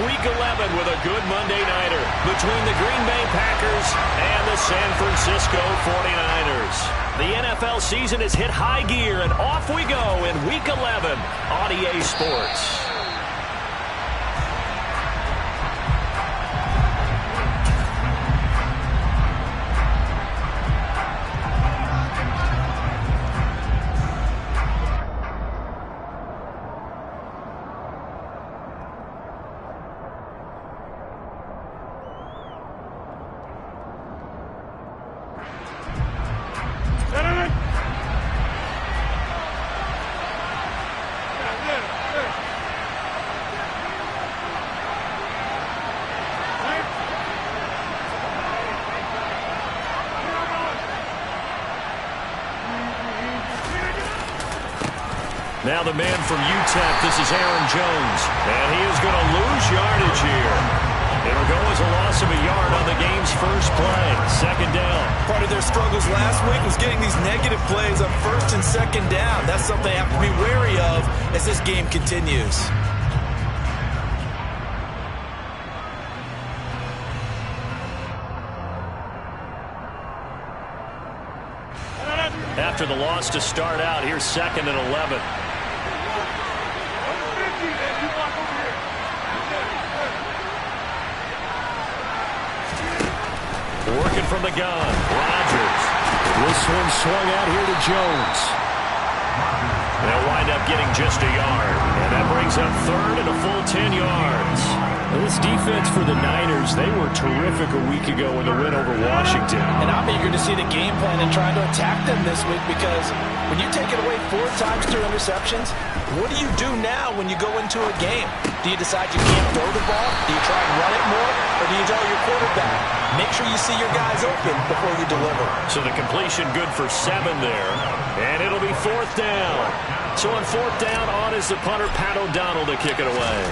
Week 11 with a good Monday Nighter between the Green Bay Packers and the San Francisco 49ers. The NFL season has hit high gear, and off we go in Week 11 on EA Sports. Now the man from UTEP, this is Aaron Jones, and he is going to lose yardage here. It'll go as a loss of a yard on the game's first play. Second down. Part of their struggles last week was getting these negative plays on first and second down. That's something they have to be wary of as this game continues. After the loss to start out, here's 2nd and 11. Working from the gun, Rodgers. This one swung out here to Jones. They'll wind up getting just a yard, and that brings up 3rd and a full 10 yards. This defense for the Niners, they were terrific a week ago in the win over Washington. And I'm eager to see the game plan and trying to attack them this week, because when you take it away 4 times through interceptions, what do you do now when you go into a game? Do you decide you can't throw the ball? Do you try and run it more? Or do you tell your quarterback, make sure you see your guys open before you deliver? So the completion good for 7 there. And it'll be 4th down. So on 4th down, on is the punter, Pat O'Donnell, to kick it away.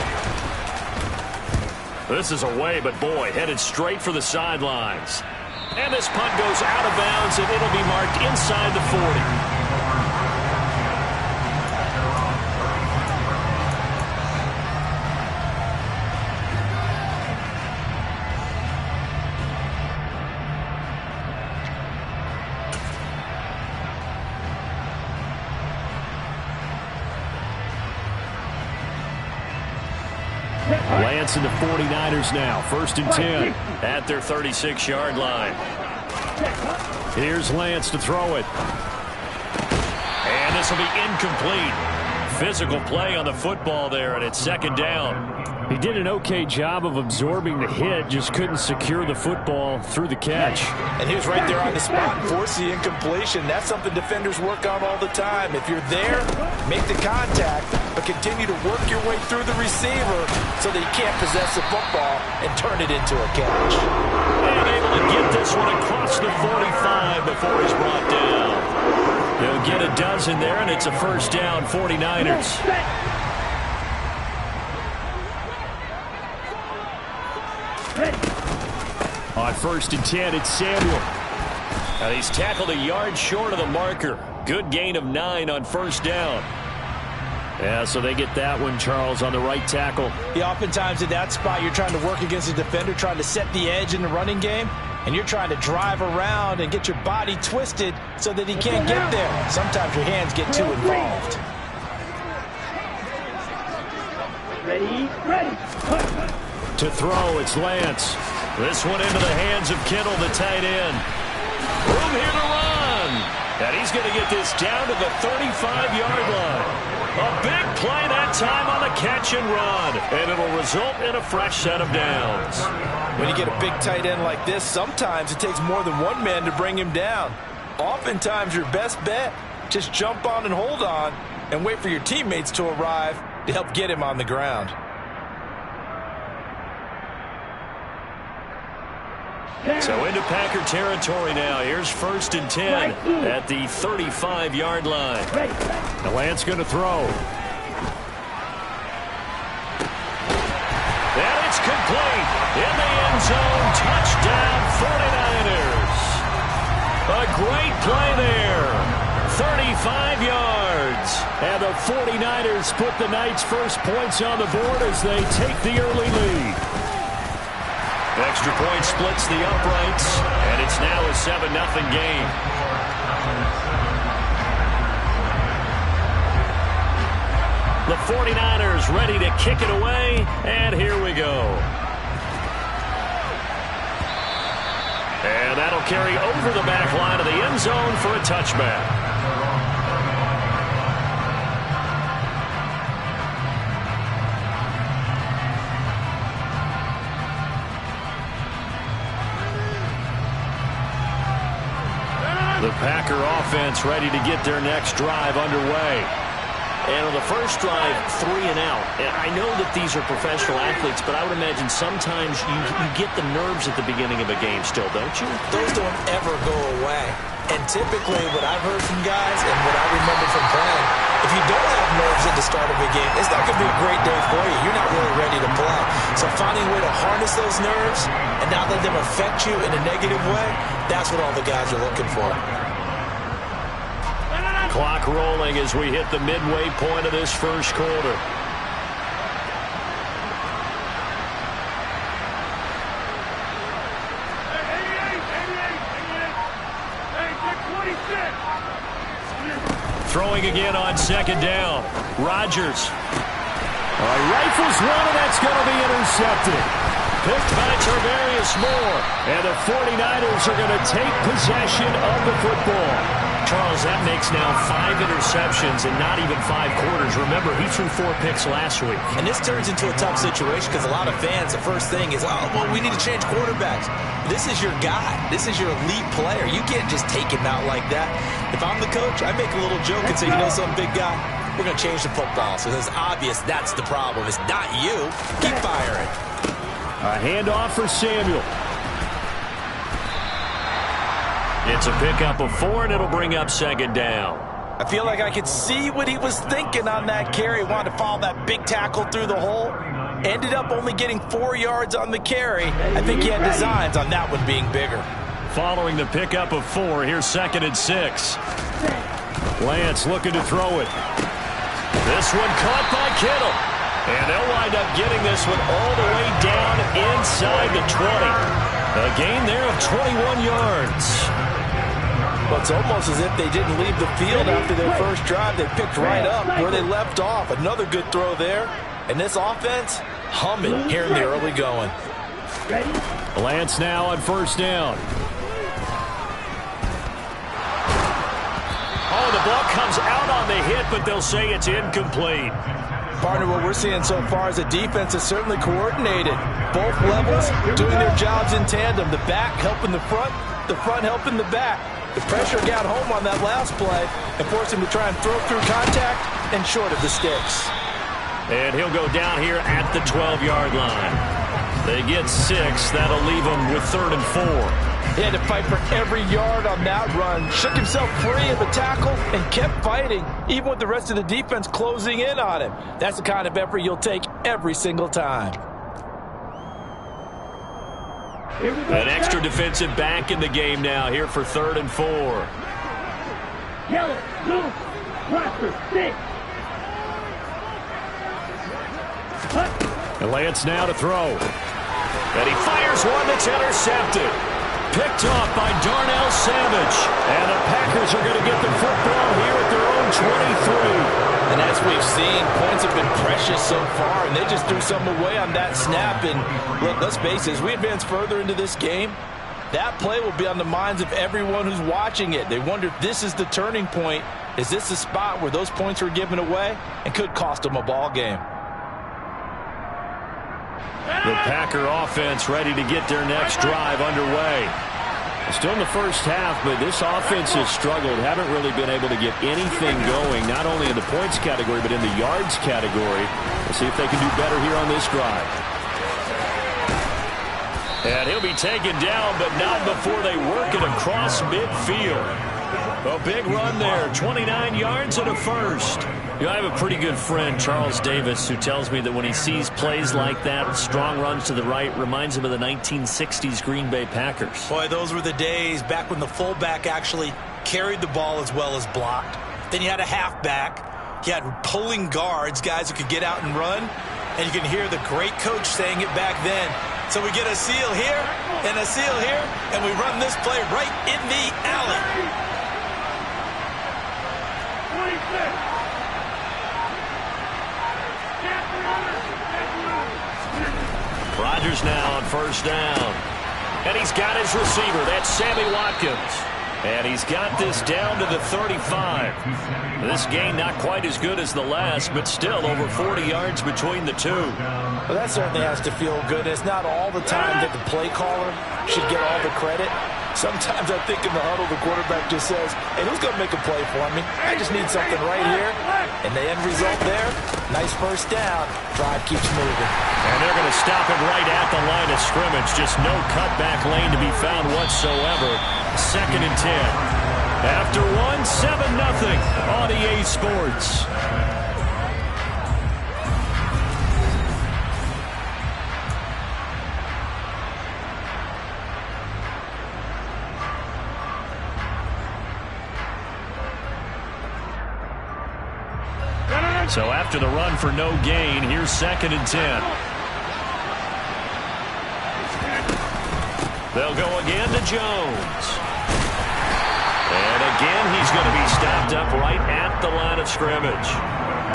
This is away, but boy, headed straight for the sidelines. And this punt goes out of bounds, and it'll be marked inside the 40. Lance and the 49ers now. 1st and 10. At their 36-yard line. Here's Lance to throw it. And this will be incomplete. Physical play on the football there, and it's 2nd down. He did an okay job of absorbing the hit, just couldn't secure the football through the catch. And he was right there on the spot and forced the incompletion. That's something defenders work on all the time. If you're there, make the contact, but continue to work your way through the receiver so that he can't possess the football and turn it into a catch. And able to get this one across the 45 before he's brought down. They'll get a dozen there, and it's a 1st down, 49ers. On 1st and 10, it's Samuel. Now he's tackled a yard short of the marker. Good gain of 9 on 1st down. Yeah, so they get that one, Charles, on the right tackle. Yeah, oftentimes in that spot, you're trying to work against a defender, trying to set the edge in the running game, and you're trying to drive around and get your body twisted so that he can't get there. Sometimes your hands get too involved. To throw, it's Lance. This one into the hands of Kittle, the tight end. Room here to run. And he's going to get this down to the 35-yard line. A big play that time on the catch and run. And it'll result in a fresh set of downs. When you get a big tight end like this, sometimes it takes more than one man to bring him down. Oftentimes your best bet, just jump on and hold on and wait for your teammates to arrive to help get him on the ground. So into Packer territory now. Here's 1st and 10 at the 35-yard line. Now Lance going to throw. And it's complete. In the end zone. Touchdown 49ers. A great play there. 35 yards. And the 49ers put the Knights' first points on the board as they take the early lead. Extra point splits the uprights, and it's now a 7-0 game. The 49ers ready to kick it away, and here we go. And that'll carry over the back line of the end zone for a touchback. The Packer offense ready to get their next drive underway. And on the first drive, 3 and out. And I know that these are professional athletes, but I would imagine sometimes you get the nerves at the beginning of a game still, don't you? Those don't ever go away. And typically what I've heard from guys and what I remember from playing, if you don't have nerves at the start of a game, it's not going to be a great day for you. You're not really ready to play. So finding a way to harness those nerves and not let them affect you in a negative way, that's what all the guys are looking for. Clock rolling as we hit the midway point of this first quarter. Throwing again on second down. Rodgers. Rifles one, and that's going to be intercepted. Picked by Tarvarius Moore. And the 49ers are going to take possession of the football. Charles, that makes now 5 interceptions in not even 5 quarters. Remember, he threw 4 picks last week. And this turns into a tough situation because a lot of fans, the first thing is, oh, well, we need to change quarterbacks. This is your guy. This is your elite player. You can't just take him out like that. If I'm the coach, I make a little joke and say, you know something, big guy? We're going to change the football. So it's obvious that's the problem. It's not you. Keep firing. A handoff for Samuel. It's a pickup of 4, and it'll bring up second down. I feel like I could see what he was thinking on that carry. Wanted to follow that big tackle through the hole. Ended up only getting 4 yards on the carry. I think he had designs on that one being bigger. Following the pickup of 4, here's 2nd and 6. Lance looking to throw it. This one caught by Kittle. And they'll wind up getting this one all the way down inside the 20. A gain there of 21 yards. Well, it's almost as if they didn't leave the field after their first drive. They picked right up where they left off. Another good throw there. And this offense, humming here in the early going. Lance now on first down. Oh, the ball comes out on the hit, but they'll say it's incomplete. Partner, what we're seeing so far is the defense is certainly coordinated. Both levels doing their jobs in tandem. The back helping the front helping the back. The pressure got home on that last play and forced him to try and throw through contact and short of the sticks. And he'll go down here at the 12-yard line. They get 6. That'll leave them with 3rd and 4. He had to fight for every yard on that run. Shook himself free of the tackle and kept fighting, even with the rest of the defense closing in on him. That's the kind of effort you'll take every single time. An extra defensive back in the game now here for 3rd and 4. Yellow, blue, roster, 6. And Lance now to throw. And he fires one that's intercepted. Picked off by Darnell Savage. And the Packers are going to get the football here at their own 23. And as we've seen, points have been precious so far, and they just threw some away on that snap. And look, let's face it, as we advance further into this game, that play will be on the minds of everyone who's watching it. They wonder if this is the turning point. Is this the spot where those points are given away and could cost them a ball game? The Packer offense ready to get their next drive underway. Still in the first half, but this offense has struggled. Haven't really been able to get anything going, not only in the points category, but in the yards category. We'll see if they can do better here on this drive. And he'll be taken down, but not before they work it across midfield. A big run there, 29 yards and a first. You know, I have a pretty good friend, Charles Davis, who tells me that when he sees plays like that, strong runs to the right, reminds him of the 1960s Green Bay Packers. Boy, those were the days back when the fullback actually carried the ball as well as blocked. Then you had a halfback. You had pulling guards, guys who could get out and run. And you can hear the great coach saying it back then. So we get a seal here and a seal here, and we run this play right in the alley. 26. Rodgers now on first down. And he's got his receiver. That's Sammy Watkins. And he's got this down to the 35. This gain not quite as good as the last, but still over 40 yards between the two. Well, that certainly has to feel good. It's not all the time that the play caller should get all the credit. Sometimes I think in the huddle, the quarterback just says, hey, who's going to make a play for me? I just need something right here. And the end result there, nice first down. Drive keeps moving. And they're going to stop it right at the line of scrimmage. Just no cutback lane to be found whatsoever. 2nd and 10. After 7-0 on EA Sports. So after the run for no gain, here's 2nd and 10. They'll go again to Jones. And again, he's going to be stopped up right at the line of scrimmage.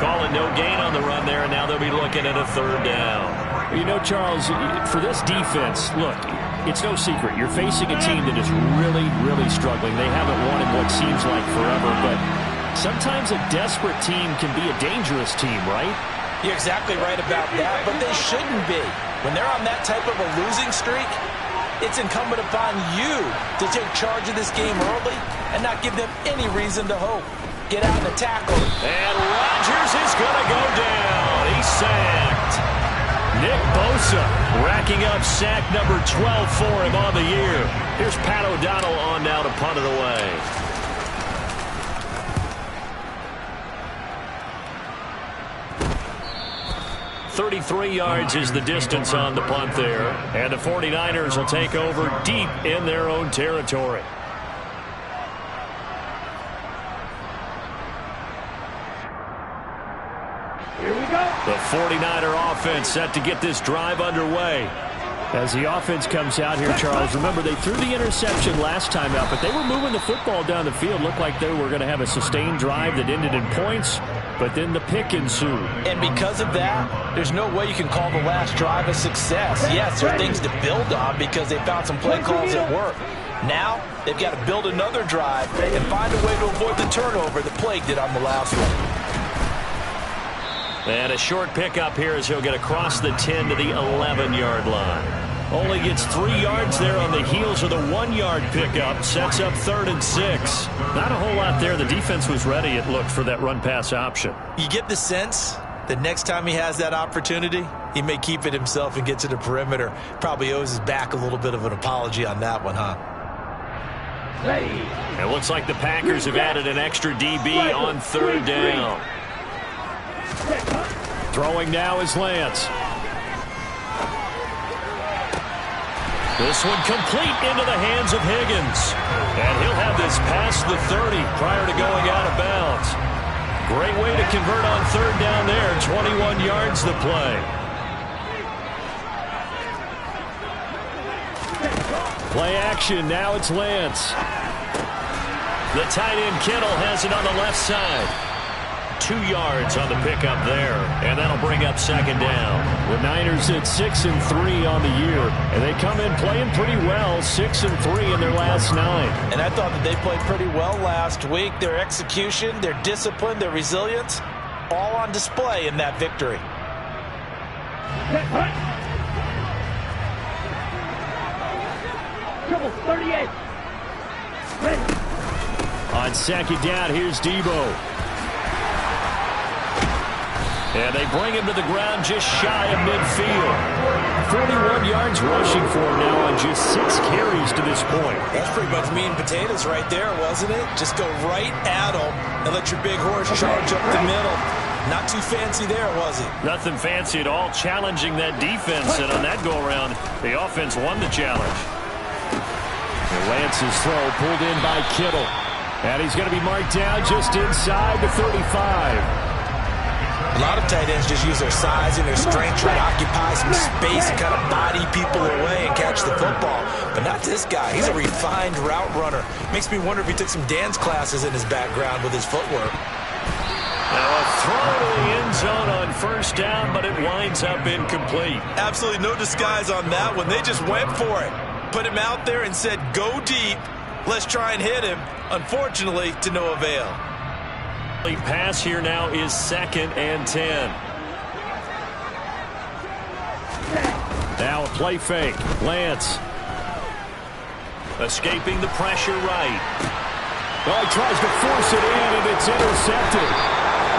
Calling no gain on the run there, and now they'll be looking at a 3rd down. You know, Charles, for this defense, look, it's no secret. You're facing a team that is really, really struggling. They haven't won in what seems like forever, but sometimes a desperate team can be a dangerous team, right? You're exactly right about that, but they shouldn't be. When they're on that type of a losing streak, it's incumbent upon you to take charge of this game early and not give them any reason to hope. Get out and tackle. And Rodgers is going to go down. He's sacked. Nick Bosa racking up sack number 12 for him on the year. Here's Pat O'Donnell on now to punt it away. 33 yards is the distance on the punt there. And the 49ers will take over deep in their own territory. Here we go. The 49er offense set to get this drive underway. As the offense comes out here, Charles, remember they threw the interception last time out, but they were moving the football down the field. Looked like they were going to have a sustained drive that ended in points, but then the pick ensued. And because of that, there's no way you can call the last drive a success. Yes, there are things to build on because they found some play calls that work. Now, they've got to build another drive and find a way to avoid the turnover that plagued it on the last one. And a short pickup here as he'll get across the 10 to the 11-yard line. Only gets 3 yards there on the heels of the 1-yard pickup. Sets up 3rd and 6. Not a whole lot there. The defense was ready, it looked, for that run-pass option. You get the sense that next time he has that opportunity, he may keep it himself and get to the perimeter. Probably owes his back a little bit of an apology on that one, huh? It looks like the Packers have added an extra DB on 3rd down. Throwing now is Lance. This one complete into the hands of Higgins. And he'll have this past the 30 prior to going out of bounds. Great way to convert on 3rd down there. 21 yards the play. Play action. Now it's Lance. The tight end Kittle has it on the left side. 2 yards on the pickup there, and that'll bring up 2nd down. The Niners at 6-3 on the year, and they come in playing pretty well, 6-3 in their last 9. And I thought that they played pretty well last week. Their execution, their discipline, their resilience, all on display in that victory. Trouble 38. Ready. On 2nd down, here's Debo. And they bring him to the ground just shy of midfield. 41 yards rushing for him now on just 6 carries to this point. That's pretty much meat and potatoes right there, wasn't it? Just go right at him and let your big horse charge up the middle. Not too fancy there, was it? Nothing fancy at all, challenging that defense. And on that go-around, the offense won the challenge. And Lance's throw pulled in by Kittle. And he's going to be marked down just inside the 35. A lot of tight ends just use their size and their strength, try to occupy some space and kind of body people away and catch the football. But not this guy. He's a refined route runner. Makes me wonder if he took some dance classes in his background with his footwork. Now a throw to the end zone on first down, but it winds up incomplete. Absolutely no disguise on that one. They just went for it. Put him out there and said, go deep. Let's try and hit him. Unfortunately, to no avail. The pass here now is 2nd and 10. Now a play fake. Lance. Escaping the pressure right. Oh, he tries to force it in, and it's intercepted.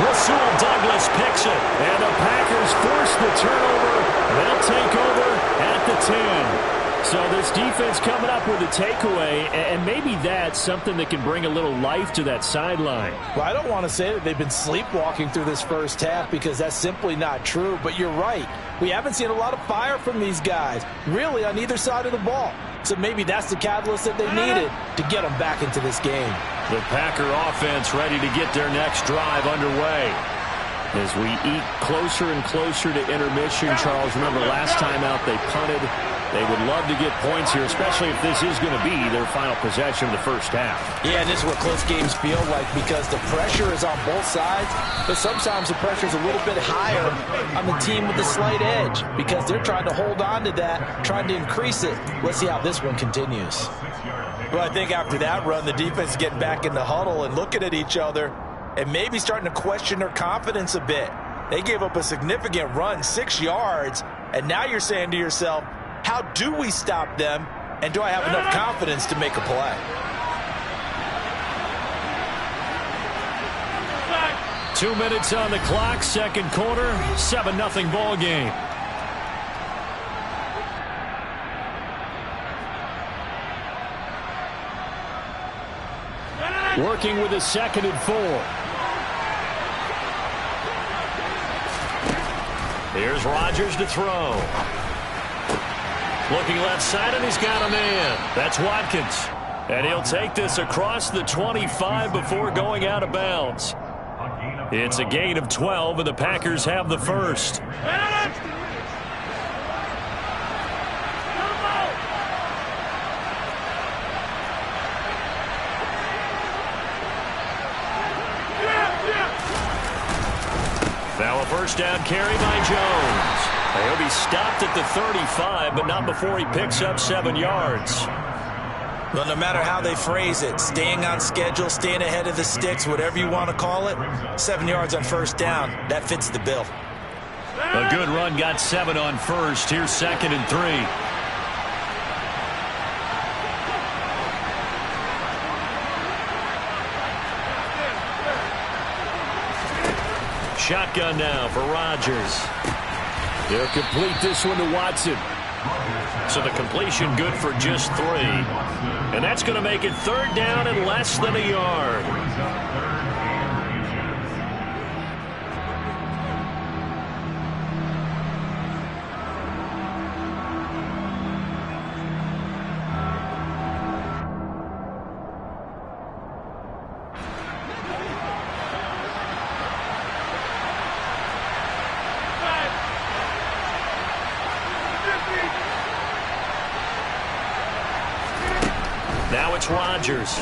Rasul Douglas picks it. And the Packers force the turnover. They'll take over at the 10. So this defense coming up with a takeaway, and maybe that's something that can bring a little life to that sideline. Well, I don't want to say that they've been sleepwalking through this first half because that's simply not true, but you're right. We haven't seen a lot of fire from these guys, really on either side of the ball. So maybe that's the catalyst that they needed to get them back into this game. The Packer offense ready to get their next drive underway. As we eat closer and closer to intermission, Charles, remember last time out they punted. They would love to get points here, especially if this is going to be their final possession of the first half. Yeah, and this is what close games feel like because the pressure is on both sides, but sometimes the pressure is a little bit higher on the team with the slight edge because they're trying to hold on to that, trying to increase it. Let's see how this one continues. Well, I think after that run, the defense is getting back in the huddle and looking at each other and maybe starting to question their confidence a bit. They gave up a significant run, 6 yards, and now you're saying to yourself, how do we stop them, and do I have enough confidence to make a play? Two minutes on the clock, second quarter, 7-0 ball game. Working with a 2nd and 4. Here's Rodgers to throw. Looking left side, and he's got a man. That's Watkins. And he'll take this across the 25 before going out of bounds. It's a gain of 12, and the Packers have the first. Now a first down carry by Jones. He'll be stopped at the 35, but not before he picks up 7 yards. Well, no matter how they phrase it, staying on schedule, staying ahead of the sticks, whatever you want to call it, 7 yards on first down, that fits the bill. A good run got 7 on first. Here's 2nd and 3. Shotgun now for Rodgers. They'll complete this one to Watson. So the completion good for just 3. And that's going to make it 3rd down and less than a yard. Now it's Rodgers.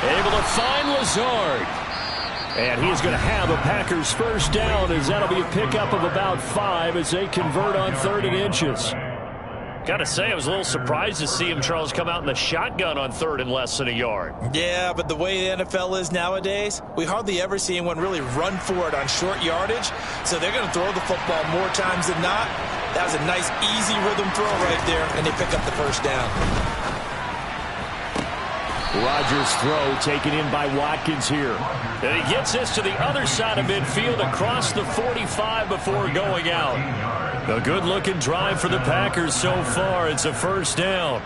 Able to find Lazard. And he's going to have a Packers first down as that'll be a pickup of about 5 as they convert on 3rd and inches. Got to say, I was a little surprised to see him, Charles, come out in the shotgun on 3rd and less than a yard. Yeah, but the way the NFL is nowadays, we hardly ever see anyone really run for it on short yardage. So they're going to throw the football more times than not. That was a nice, easy rhythm throw right there, and they pick up the first down. Rodgers' throw taken in by Watkins here. And he gets this to the other side of midfield across the 45 before going out. A good-looking drive for the Packers so far. It's a first down.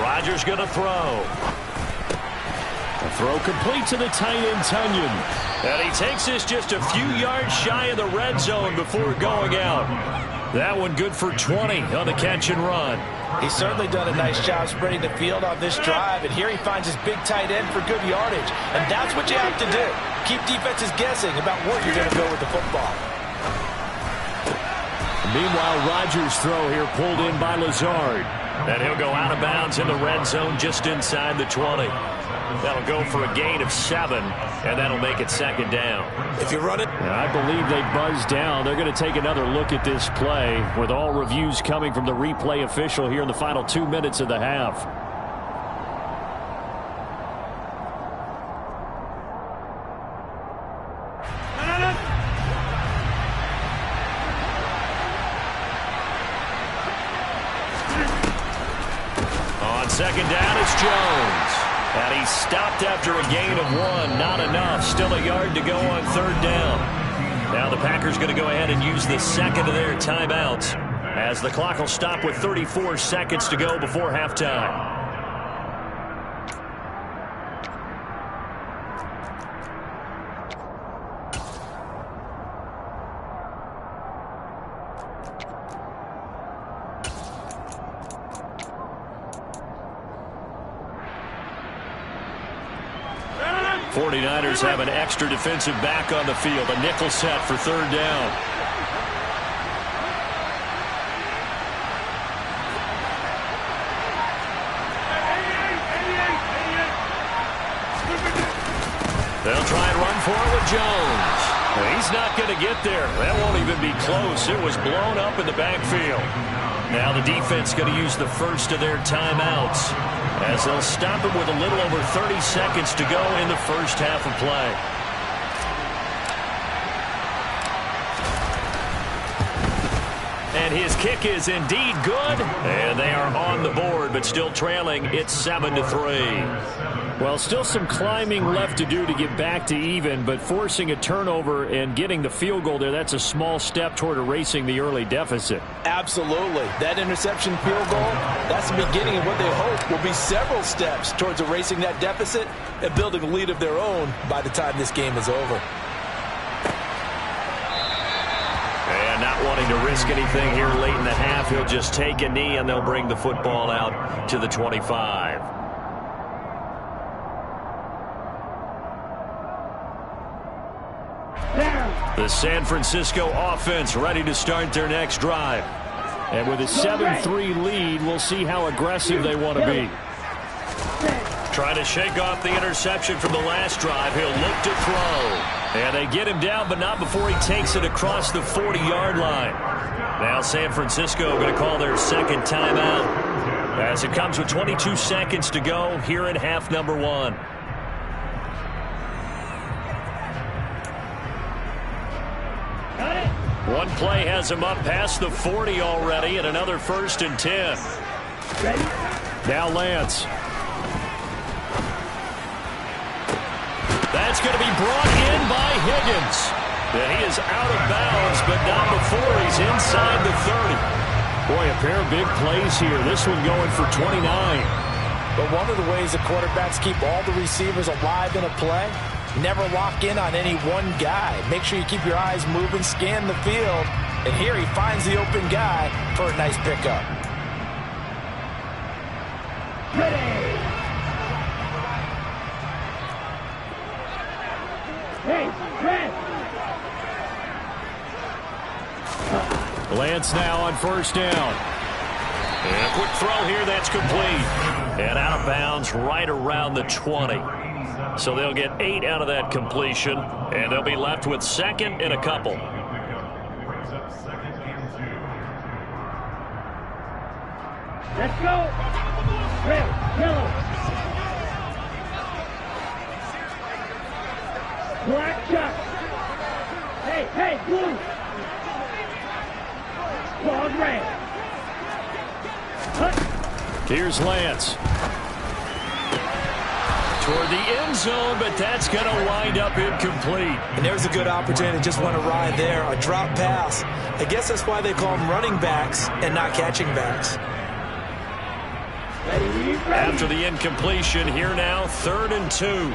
Rodgers going to throw. A throw complete to the tight end, Tunyon. And he takes this just a few yards shy of the red zone before going out. That one good for 20 on the catch and run. He's certainly done a nice job spreading the field on this drive, and here he finds his big tight end for good yardage. And that's what you have to do. Keep defenses guessing about where you're going to go with the football. Meanwhile, Rodgers' throw here pulled in by Lazard. And he'll go out of bounds in the red zone just inside the 20. That'll go for a gain of 7, and that'll make it second down. If you run it, I believe they buzzed down. They're going to take another look at this play with all reviews coming from the replay official here in the final 2 minutes of the half. On second down, it's Jones. And he's stopped after a gain of 1. Not enough. Still a yard to go on third down. Now the Packers going to go ahead and use the second of their timeouts as the clock will stop with 34 seconds to go before halftime. '49ers have an extra defensive back on the field. A nickel set for third down. They'll try and run for it with Jones. He's not going to get there. That won't even be close. It was blown up in the backfield. Now the defense going to use the first of their timeouts as they'll stop it with a little over 30 seconds to go in the first half of play. And his kick is indeed good. And they are on the board, but still trailing. It's 7-3. Well, still some climbing left to do to get back to even, but forcing a turnover and getting the field goal there, that's a small step toward erasing the early deficit. Absolutely. That interception field goal, that's the beginning of what they hope will be several steps towards erasing that deficit and building a lead of their own by the time this game is over. And not wanting to risk anything here late in the half, he'll just take a knee and they'll bring the football out to the 25. The San Francisco offense ready to start their next drive. And with a 7-3 lead, we'll see how aggressive they want to be. Trying to shake off the interception from the last drive. He'll look to throw. And they get him down, but not before he takes it across the 40-yard line. Now San Francisco going to call their second timeout as it comes with 22 seconds to go here in half number 1. One play has him up past the 40 already, and another 1st and 10. Now Lance. That's going to be brought in by Higgins. And he is out of bounds, but not before he's inside the 30. Boy, a pair of big plays here. This one going for 29. But one of the ways the quarterbacks keep all the receivers alive in a play, never lock in on any one guy. Make sure you keep your eyes moving, scan the field. And here he finds the open guy for a nice pickup. Ready. Hey, Red. Lance now on 1st down. And a quick throw here, that's complete. And out of bounds right around the 20. So they'll get 8 out of that completion, and they'll be left with 2nd and a couple. Let's go. Red, yellow. Black shot. Hey, blue. Claws red. Here's Lance. Toward the end zone, but that's going to wind up incomplete. And there's a good opportunity. Just want to ride there. A drop pass. I guess that's why they call them running backs and not catching backs. Ready. After the incompletion, here now, 3rd and 2.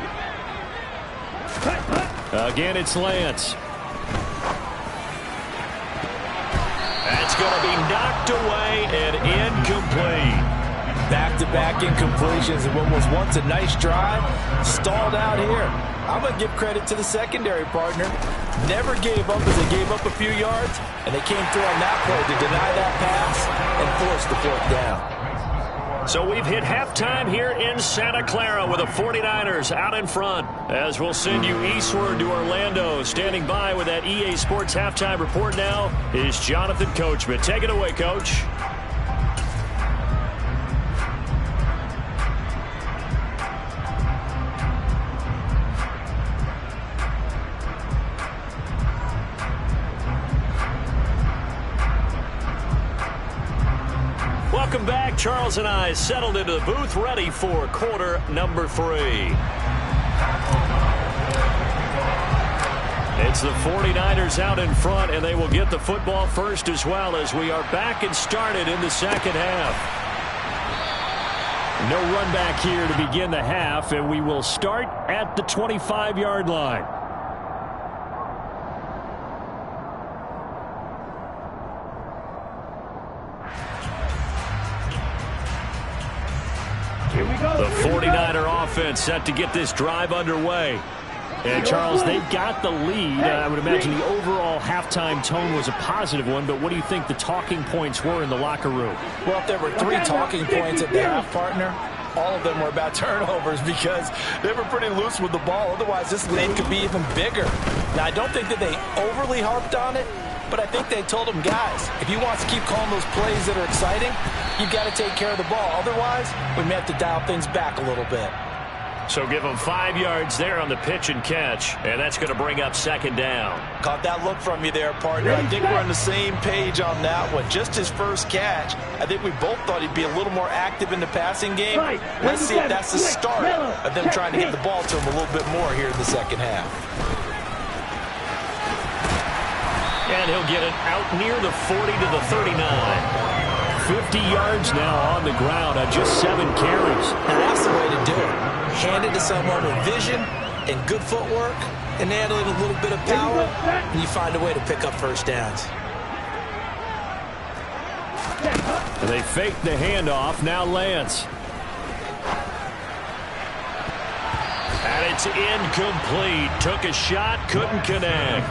Again, it's Lance. That's going to be knocked away and incomplete. Back-to-back incompletions and what was once a nice drive stalled out here. I'm going to give credit to the secondary partner. Never gave up as they gave up a few yards, and they came through on that play to deny that pass and force the fourth down. So we've hit halftime here in Santa Clara with the 49ers out in front. As we'll send you eastward to Orlando. Standing by with that EA Sports halftime report now is Jonathan Coachman. Take it away, Coach. Welcome back. Charles and I settled into the booth, ready for quarter number 3. It's the 49ers out in front, and they will get the football first as well as we are back and started in the second half. No run back here to begin the half, and we will start at the 25-yard line. The 49er offense set to get this drive underway. And, Charles, they've got the lead. I would imagine the overall halftime tone was a positive one, but what do you think the talking points were in the locker room? Well, if there were 3 talking points at the half, partner, all of them were about turnovers because they were pretty loose with the ball. Otherwise, this lead could be even bigger. Now, I don't think that they overly harped on it, but I think they told them, guys, if you want to keep calling those plays that are exciting, you've got to take care of the ball. Otherwise, we may have to dial things back a little bit. So give them 5 yards there on the pitch and catch, and that's going to bring up second down. Caught that look from you there, partner. I think we're on the same page on that one. Just his first catch, I think we both thought he'd be a little more active in the passing game. Let's see if that's the start of them trying to get the ball to him a little bit more here in the second half. And he'll get it out near the 40 to the 39. 50 yards now on the ground on just 7 carries. And that's the way to do it. Hand it to someone with vision and good footwork and add a little bit of power, and you find a way to pick up first downs. And they fake the handoff. Now Lance. And it's incomplete. Took a shot, couldn't connect.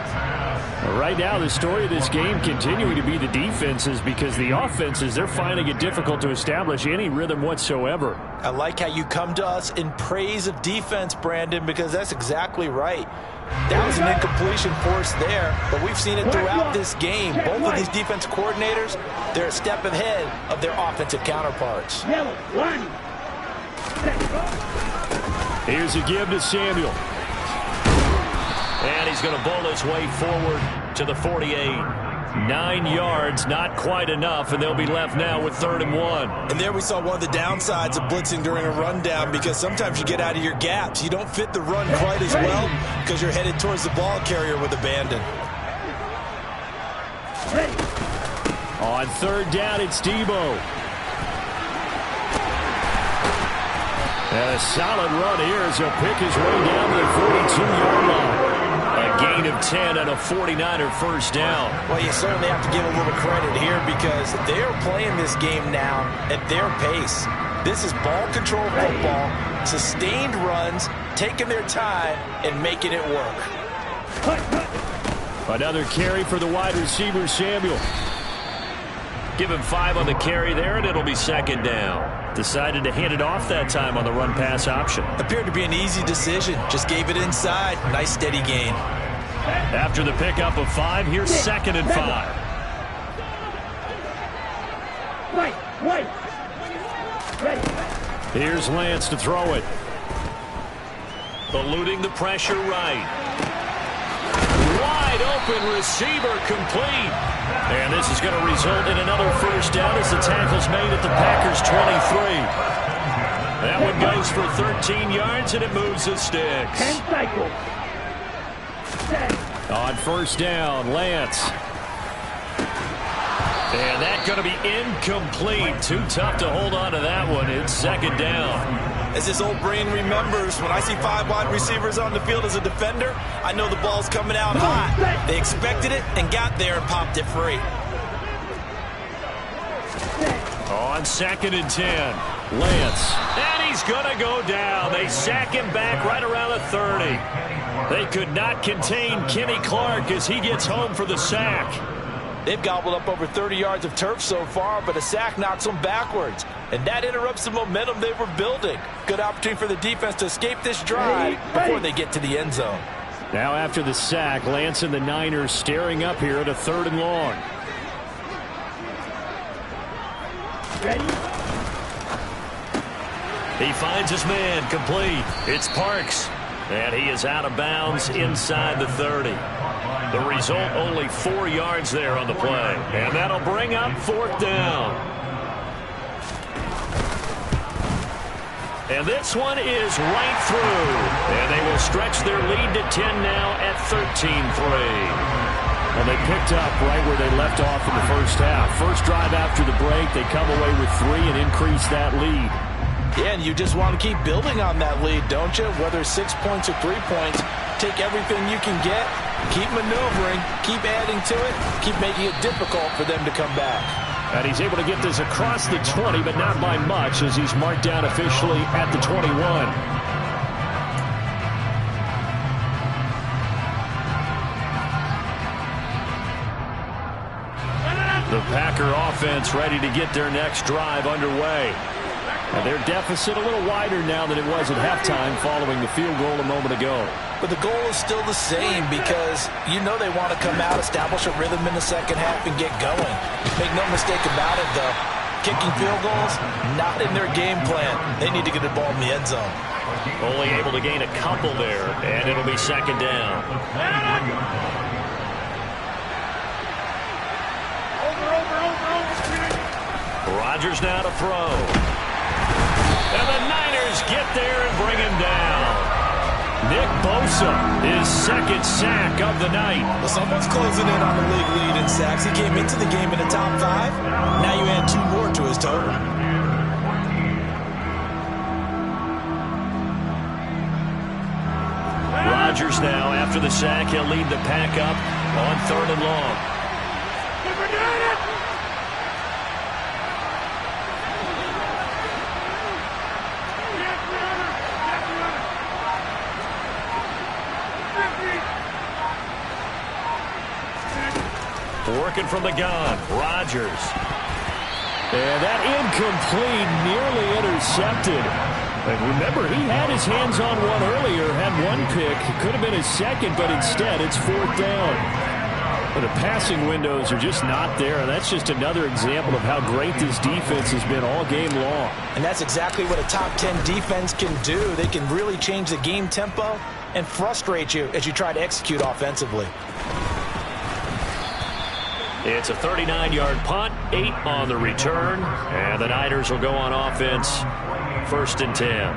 Right now, the story of this game continuing to be the defenses, because the offenses, they're finding it difficult to establish any rhythm whatsoever. I like how you come to us in praise of defense, Brandon, because that's exactly right. That was an incompletion force there, but we've seen it throughout this game. Both of these defense coordinators, they're a step ahead of their offensive counterparts. Here's a give to Samuel. And he's going to bowl his way forward to the 48. 9 yards, not quite enough, and they'll be left now with 3rd and 1. And there we saw one of the downsides of blitzing during a rundown, because sometimes you get out of your gaps. You don't fit the run quite as well because you're headed towards the ball carrier with abandon. On 3rd down, it's Debo. And a solid run here as he'll pick his way down to the 42-yard line. A gain of 10 and a 49er first down. Well, you certainly have to give a little credit here because they are playing this game now at their pace. This is ball control football, sustained runs, taking their time and making it work. Another carry for the wide receiver, Samuel. Give him 5 on the carry there, and it'll be 2nd down. Decided to hand it off that time on the run-pass option. Appeared to be an easy decision. Just gave it inside. Nice, steady gain. After the pickup of 5, here's 2nd and 5. Here's Lance to throw it. Eluding the pressure right. Wide open receiver complete. And this is going to result in another first down as the tackle's made at the Packers' 23. That one goes for 13 yards, and it moves the sticks. 10 cycles. On 1st down, Lance. And that's going to be incomplete. Too tough to hold on to that one. It's 2nd down. As this old brain remembers, when I see 5 wide receivers on the field as a defender, I know the ball's coming out hot. They expected it and got there and popped it free. On 2nd and 10, Lance. And he's going to go down. They sack him back right around the 30. They could not contain Kenny Clark as he gets home for the sack. They've gobbled up over 30 yards of turf so far, but a sack knocks them backwards. And that interrupts the momentum they were building. Good opportunity for the defense to escape this drive before they get to the end zone. Now after the sack, Lance and the Niners staring up here at a 3rd and long. Ready? He finds his man complete. It's Parks. And he is out of bounds inside the 30. The result, only 4 yards there on the play. And that'll bring up 4th down. And this one is right through. And they will stretch their lead to 10 now at 13-3. Well, they picked up right where they left off in the first half. First drive after the break, they come away with 3 and increase that lead. Yeah, and you just want to keep building on that lead, don't you? Whether 6 points or 3 points, take everything you can get, keep maneuvering, keep adding to it, keep making it difficult for them to come back. And he's able to get this across the 20, but not by much, as he's marked down officially at the 21. The Packer offense ready to get their next drive underway. And their deficit a little wider now than it was at halftime following the field goal a moment ago. But the goal is still the same because you know they want to come out, establish a rhythm in the second half, and get going. Make no mistake about it, though. Kicking field goals, not in their game plan. They need to get the ball in the end zone. Only able to gain a couple there, and it'll be 2nd down. Rodgers now to throw. And the Niners get there and bring him down. Nick Bosa, his 2nd sack of the night. Well, someone's closing in on the league lead in sacks. He came into the game in the top 5. Now you add 2 more to his total. Rodgers now, after the sack, he'll lead the pack up on 3rd and long. Working from the gun, Rodgers. And that incomplete, nearly intercepted. And remember, he had his hands on one earlier, had 1 pick. It could have been his 2nd, but instead it's 4th down. But the passing windows are just not there. And that's just another example of how great this defense has been all game long. And that's exactly what a top 10 defense can do. They can really change the game tempo and frustrate you as you try to execute offensively. It's a 39-yard punt, 8 on the return, and the Niners will go on offense, 1st and 10.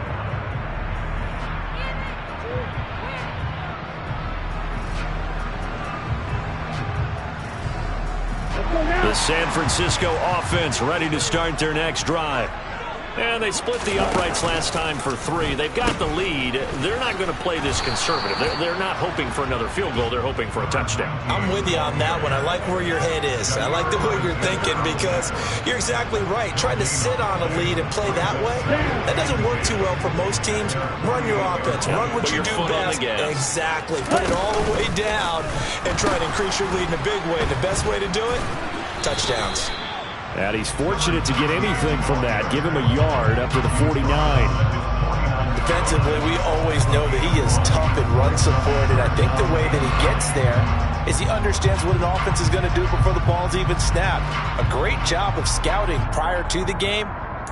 The San Francisco offense ready to start their next drive. And they split the uprights last time for 3. They've got the lead. They're not going to play this conservative. They're not hoping for another field goal. They're hoping for a touchdown. I'm with you on that one. I like where your head is. I like the way you're thinking because you're exactly right. Trying to sit on a lead and play that way, that doesn't work too well for most teams. Run your offense. Run what you do best. Exactly. Put it all the way down and try to increase your lead in a big way. The best way to do it, touchdowns. And he's fortunate to get anything from that. Give him a yard up to the 49. Defensively, we always know that he is tough and run support, and I think the way that he gets there is he understands what an offense is going to do before the ball's even snapped. A great job of scouting prior to the game,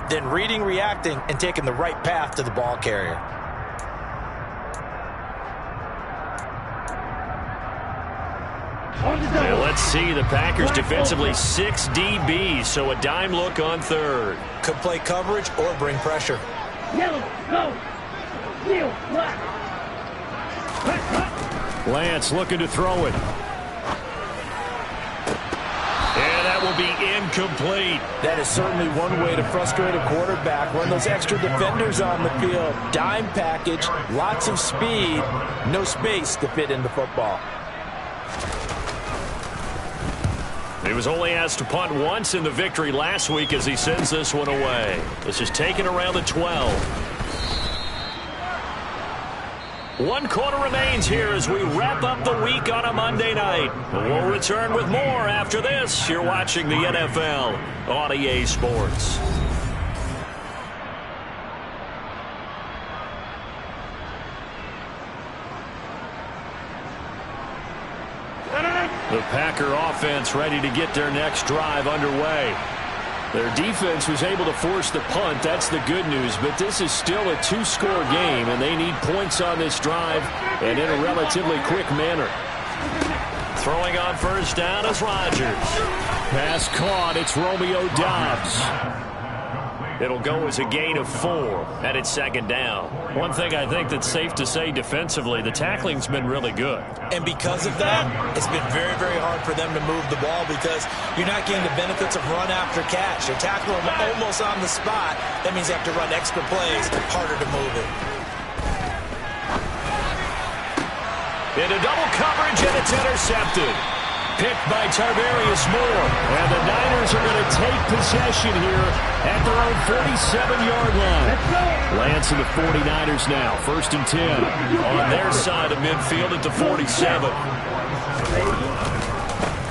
then reading, reacting, and taking the right path to the ball carrier. And let's see, the Packers defensively 6 DBs, so a dime look on 3rd. Could play coverage or bring pressure. Yellow, go. Kneel, black. Lance looking to throw it. And that will be incomplete. That is certainly one way to frustrate a quarterback. Run those extra defenders on the field. Dime package, lots of speed, no space to fit in the football. He was only asked to punt once in the victory last week as he sends this one away. This is taken around the 12. 1 quarter remains here as we wrap up the week on a Monday night. We'll return with more after this. You're watching the NFL on EA Sports. The Packer offense ready to get their next drive underway. Their defense was able to force the punt. That's the good news. But this is still a 2-score game, and they need points on this drive and in a relatively quick manner. Throwing on first down is Rodgers. Pass caught. It's Romeo Doubs. It'll go as a gain of 4, and it's second down. One thing I think that's safe to say defensively, the tackling's been really good. And because of that, it's been very, very hard for them to move the ball because you're not getting the benefits of run after catch. You're tackling them almost on the spot. That means you have to run extra plays, harder to move it. Into double coverage, and it's intercepted. Picked by Tarvarius Moore. And the Niners are going to take possession here at their own 47-yard line. Lance and the 49ers now. 1st and 10. On their side of midfield at the 47.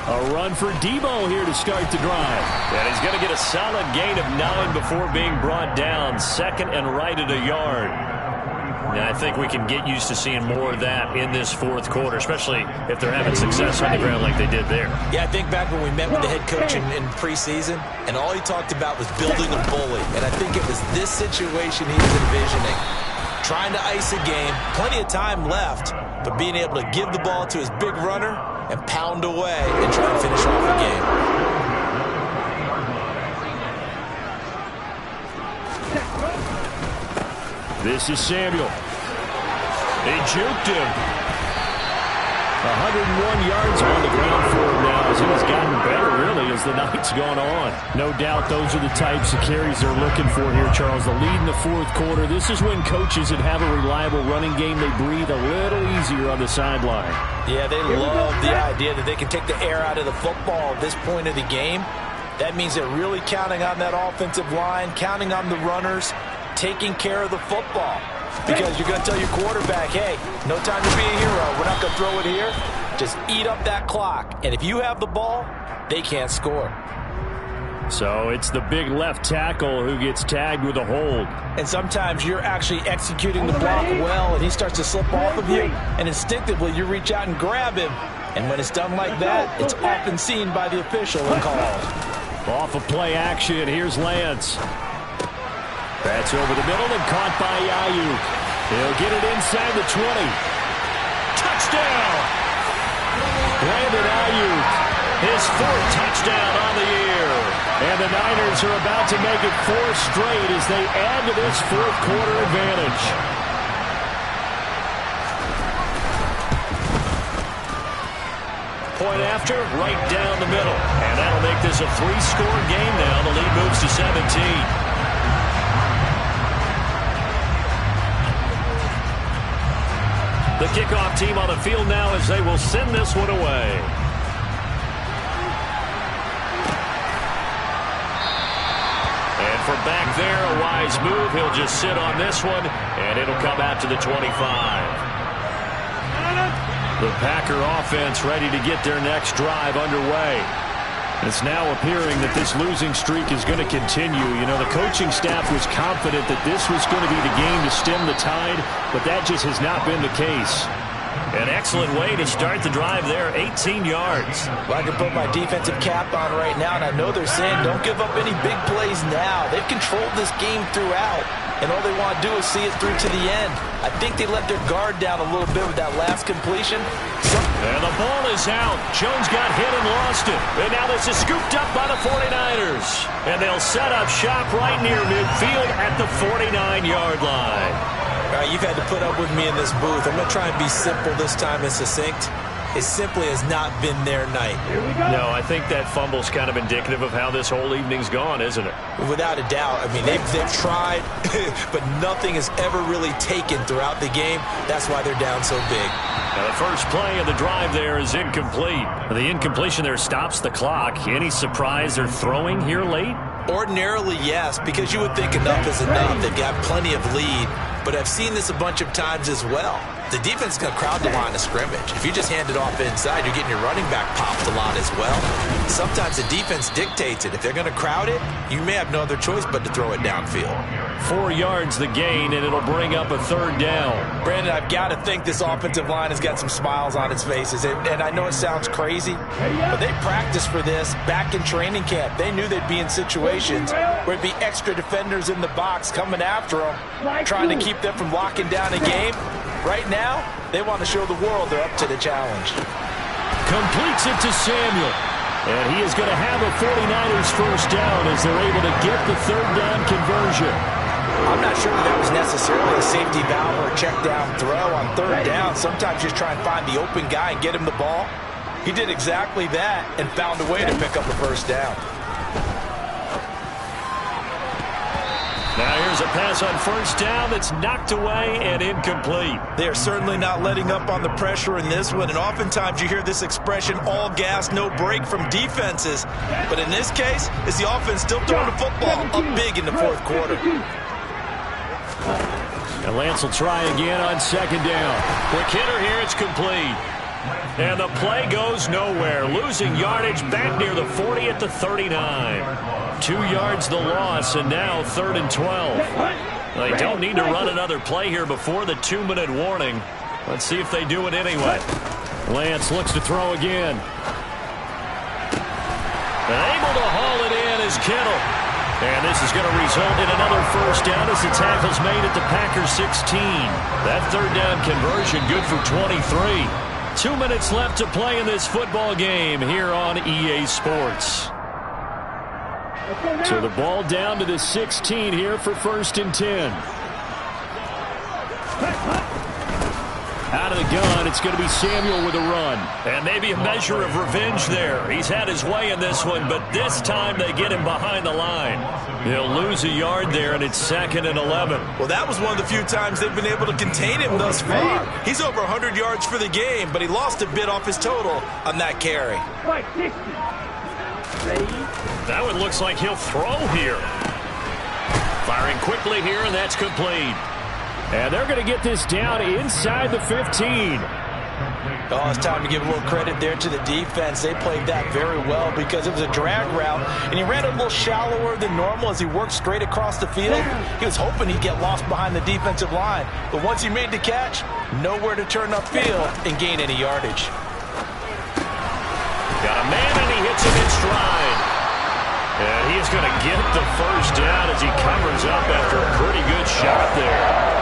A run for Debo here to start the drive. And he's going to get a solid gain of 9 before being brought down. Second and right at a yard. And I think we can get used to seeing more of that in this 4th quarter, especially if they're having success on the ground like they did there. Yeah, I think back when we met with the head coach in preseason, and all he talked about was building a bully. And I think it was this situation he was envisioning. Trying to ice a game, plenty of time left, but being able to give the ball to his big runner and pound away and try to finish off a game. This is Samuel. He juked him. 101 yards on the ground for him now as he has gotten better, really, as the night's gone on. No doubt those are the types of carries they're looking for here, Charles. The lead in the 4th quarter. This is when coaches that have a reliable running game, they breathe a little easier on the sideline. Yeah, they love the idea that they can take the air out of the football at this point of the game. That means they're really counting on that offensive line, counting on the runners, taking care of the football. Because you're going to tell your quarterback, hey, no time to be a hero. We're not going to throw it here. Just eat up that clock. And if you have the ball, they can't score. So it's the big left tackle who gets tagged with a hold. And sometimes you're actually executing the block well, and he starts to slip off of you, and instinctively you reach out and grab him. And when it's done like that, it's often seen by the official and called. Off of play action, here's Lance. That's over the middle and caught by Ayuk. He'll get it inside the 20. Touchdown! Brandon Ayuk, his 4th touchdown on the year. And the Niners are about to make it 4 straight as they add to this 4th quarter advantage. Point after, right down the middle. And that'll make this a 3-score game now. The lead moves to 17. The kickoff team on the field now as they will send this one away. And from back there, a wise move. He'll just sit on this one, and it'll come out to the 25. The Packer offense ready to get their next drive underway. It's now appearing that this losing streak is going to continue. You know, the coaching staff was confident that this was going to be the game to stem the tide, but that just has not been the case. An excellent way to start the drive there, 18 yards. Well, I can put my defensive cap on right now, and I know they're saying don't give up any big plays now. They've controlled this game throughout, and all they want to do is see it through to the end. I think they let their guard down a little bit with that last completion. And the ball is out. Jones got hit and lost it. And now this is scooped up by the 49ers. And they'll set up shop right near midfield at the 49-yard line. All right, you've had to put up with me in this booth. I'm going to try and be simple this time and succinct. It simply has not been their night. No, I think that fumble's kind of indicative of how this whole evening's gone, isn't it? Without a doubt. I mean, they've tried, but nothing has ever really taken throughout the game. That's why they're down so big. Now the first play of the drive there is incomplete. The incompletion there stops the clock. Any surprise they're throwing here late? Ordinarily, yes, because you would think enough is enough. They've got plenty of lead, but I've seen this a bunch of times as well. The defense is going to crowd the line of scrimmage. If you just hand it off inside, you're getting your running back popped a lot as well. Sometimes the defense dictates it. If they're going to crowd it, you may have no other choice but to throw it downfield. 4 yards the gain, and it'll bring up a third down. Brandon, I've got to think this offensive line has got some smiles on its faces. And I know it sounds crazy, but they practiced for this back in training camp. They knew they'd be in situations where it'd be extra defenders in the box coming after them, trying to keep them from locking down a game. Right now, they want to show the world they're up to the challenge. Completes it to Samuel. And he is going to have a 49ers first down as they're able to get the third down conversion. I'm not sure that was necessarily a safety valve or a check down throw on third down. Sometimes just try and find the open guy and get him the ball. He did exactly that and found a way to pick up a first down. Now here's a pass on first down that's knocked away and incomplete. They are certainly not letting up on the pressure in this one, and oftentimes you hear this expression, all gas, no break from defenses. But in this case, it's the offense still throwing the football up big in the fourth quarter. And Lance will try again on second down. Quick hitter here, it's complete. And the play goes nowhere. Losing yardage back near the 40 at the 39. 2 yards the loss, and now 3rd and 12. They don't need to run another play here before the 2-minute warning. Let's see if they do it anyway. Lance looks to throw again. And able to haul it in is Kittle. And this is going to result in another first down as the tackle's made at the Packers 16. That third down conversion good for 23. 2 minutes left to play in this football game here on EA Sports. So the ball down to the 16 here for 1st and 10. Out of the gun, it's going to be Samuel with a run. And maybe a measure of revenge there. He's had his way in this one, but this time they get him behind the line. He'll lose a yard there, and it's 2nd and 11. Well, that was one of the few times they've been able to contain him thus far. He's over 100 yards for the game, but he lost a bit off his total on that carry. That one looks like he'll throw here. Firing quickly here, and that's complete. And they're going to get this down inside the 15. Oh, it's time to give a little credit there to the defense. They played that very well because it was a drag route, and he ran a little shallower than normal as he worked straight across the field. He was hoping he'd get lost behind the defensive line, but once he made the catch, nowhere to turn upfield and gain any yardage. Got a man, and he hits him in stride. And he is going to get the first down as he covers up after a pretty good shot there.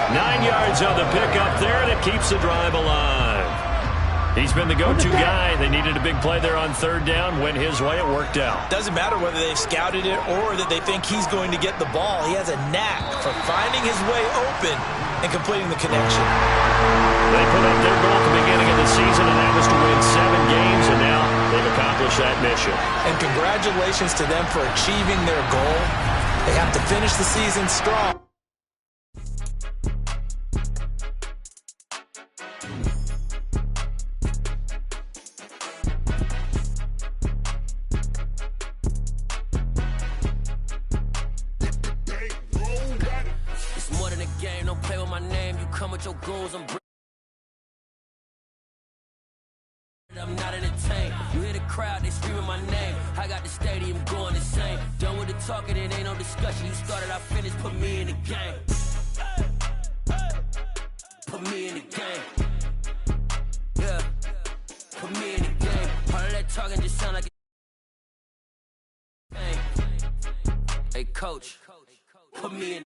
9 yards on the pickup there, and it keeps the drive alive. He's been the go-to guy. They needed a big play there on third down. Went his way. It worked out. Doesn't matter whether they've scouted it or that they think he's going to get the ball. He has a knack for finding his way open and completing the connection. They put up their goal at the beginning of the season, and that was to win 7 games, and now they've accomplished that mission. And congratulations to them for achieving their goal. They have to finish the season strong. I'm not entertained. You hear the crowd, they screaming my name. I got the stadium going insane. Done with the talking, it ain't no discussion. You started, I finished, put me in the game. Put me in the game. Yeah. Put me in the game. All of that talking just sound like a... Hey, coach. Put me in